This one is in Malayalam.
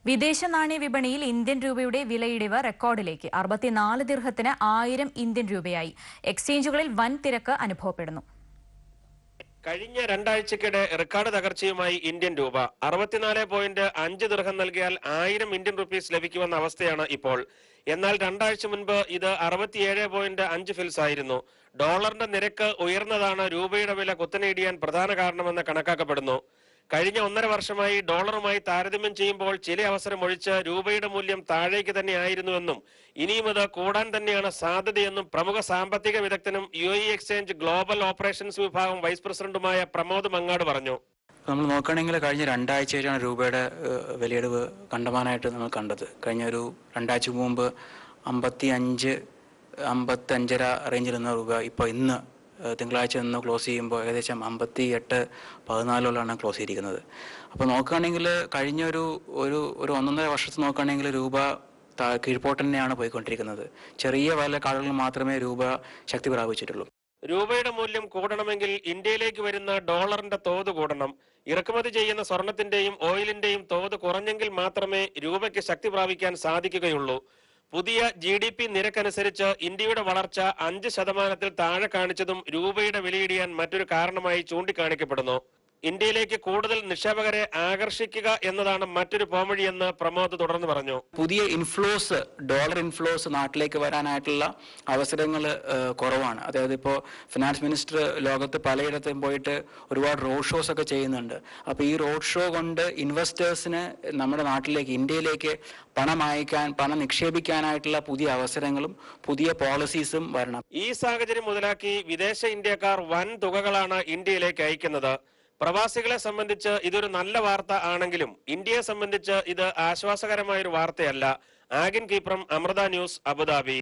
വിദേശ നാണ്യ വിപണിയിൽ ഇന്ത്യൻ രൂപയുടെ വിലയിടിവ് റെക്കോർഡിലേക്ക് 64 ദിർഹത്തിന് 1000 ഇന്ത്യൻ രൂപയായി. എക്സ്ചേഞ്ചുകളിൽ വൻ തിരക്ക് അനുഭവപ്പെടുന്നു. കഴിഞ്ഞ രണ്ടാഴ്ചക്കിടെ റെക്കോർഡ് തകർച്ചയുമായി ഇന്ത്യൻ രൂപ 64.5 ദിർഹം നൽകിയാൽ 1000 ഇന്ത്യൻ റുപ്പീസ് ലഭിക്കുമെന്ന അവസ്ഥയാണ് ഇപ്പോൾ. എന്നാൽ രണ്ടാഴ്ച മുൻപ് ഇത് 67.5 ഫിൽസ് ആയിരുന്നു. ഡോളറിന്റെ നിരക്ക് ഉയർന്നതാണ് രൂപയുടെ വില കുത്തനെയിടിയാൻ പ്രധാന കാരണമെന്ന് കണക്കാക്കപ്പെടുന്നു. കഴിഞ്ഞ 1.5 വർഷമായി ഡോളറുമായി താരതമ്യം ചെയ്യുമ്പോൾ ചില അവസരം ഒഴിച്ച് രൂപയുടെ മൂല്യം താഴേക്ക് തന്നെ ആയിരുന്നുവെന്നും ഇനിയും അത് കൂടാൻ തന്നെയാണ് സാധ്യതയെന്നും പ്രമുഖ സാമ്പത്തിക വിദഗ്ധനും UAE എക്സ്ചേഞ്ച് ഗ്ലോബൽ ഓപ്പറേഷൻസ് വിഭാഗം വൈസ് പ്രസിഡന്റുമായ പ്രമോദ് മങ്ങാട് പറഞ്ഞു. നമ്മൾ നോക്കുകയാണെങ്കിൽ കഴിഞ്ഞ രണ്ടാഴ്ചയായിട്ടാണ് രൂപയുടെ വിലയിടിവ് കണ്ടമാനമായിട്ട് നമ്മൾ കണ്ടത്. കഴിഞ്ഞ ഒരു രണ്ടാഴ്ച മുമ്പ് 55-55.5 റേഞ്ചിൽ നിന്ന രൂപ ഇപ്പോൾ ഇന്ന് തിങ്കളാഴ്ച നിന്ന് ക്ലോസ് ചെയ്യുമ്പോൾ ഏകദേശം 58-14 ക്ലോസ് ചെയ്തിരിക്കുന്നത്. അപ്പോൾ നോക്കുകയാണെങ്കിൽ കഴിഞ്ഞ ഒരു 1.5 വർഷത്തിൽ നോക്കുകയാണെങ്കിൽ രൂപ കീഴ്പോട്ട് തന്നെയാണ് പോയിക്കൊണ്ടിരിക്കുന്നത്. ചെറിയ വല്ല കാലങ്ങളിൽ മാത്രമേ രൂപ ശക്തി പ്രാപിച്ചിട്ടുള്ളൂ. രൂപയുടെ മൂല്യം കൂടണമെങ്കിൽ ഇന്ത്യയിലേക്ക് വരുന്ന ഡോളറിന്റെ തോത് കൂടണം. ഇറക്കുമതി ചെയ്യുന്ന സ്വർണത്തിന്റെയും ഓയിലിന്റെയും തോത് കുറഞ്ഞെങ്കിൽ മാത്രമേ രൂപയ്ക്ക് ശക്തി പ്രാപിക്കാൻ സാധിക്കുകയുള്ളൂ. പുതിയ GDP നിരക്കനുസരിച്ച് ഇന്ത്യയുടെ വളർച്ച 5% താഴെ കാണിച്ചതും രൂപയുടെ വിലയിടിയാൻ മറ്റൊരു കാരണമായി ചൂണ്ടിക്കാണിക്കപ്പെടുന്നു. ഇന്ത്യയിലേക്ക് കൂടുതൽ നിക്ഷേപകരെ ആകർഷിക്കുക എന്നതാണ് മറ്റൊരു പോംവഴിയെന്ന് പ്രമോദ് തുടർന്ന് പറഞ്ഞു. പുതിയ ഡോളർ ഇൻഫ്ലോസ് നാട്ടിലേക്ക് വരാനായിട്ടുള്ള അവസരങ്ങൾ കുറവാണ്. അതായത് ഇപ്പോൾ ഫിനാൻസ് മിനിസ്റ്റർ ലോകത്ത് പലയിടത്തും പോയിട്ട് ഒരുപാട് റോഡ് ഷോസ് ഒക്കെ ചെയ്യുന്നുണ്ട്. അപ്പോൾ ഈ റോഡ് ഷോ കൊണ്ട് ഇൻവെസ്റ്റേഴ്സിന് നമ്മുടെ നാട്ടിലേക്ക് ഇന്ത്യയിലേക്ക് പണം നിക്ഷേപിക്കാനായിട്ടുള്ള പുതിയ അവസരങ്ങളും പുതിയ പോളിസീസും വരണം. ഈ സാഹചര്യം മുതലാക്കി വിദേശ ഇന്ത്യക്കാർ വൻ തുകകളാണ് ഇന്ത്യയിലേക്ക് അയക്കുന്നത്. പ്രവാസികളെ സംബന്ധിച്ച് ഇതൊരു നല്ല വാർത്ത ആണെങ്കിലും ഇന്ത്യയെ സംബന്ധിച്ച് ഇത് ആശ്വാസകരമായൊരു വാർത്തയല്ല. ആഗിൻ കീപ്രം, അമൃത ന്യൂസ്, അബുദാബി.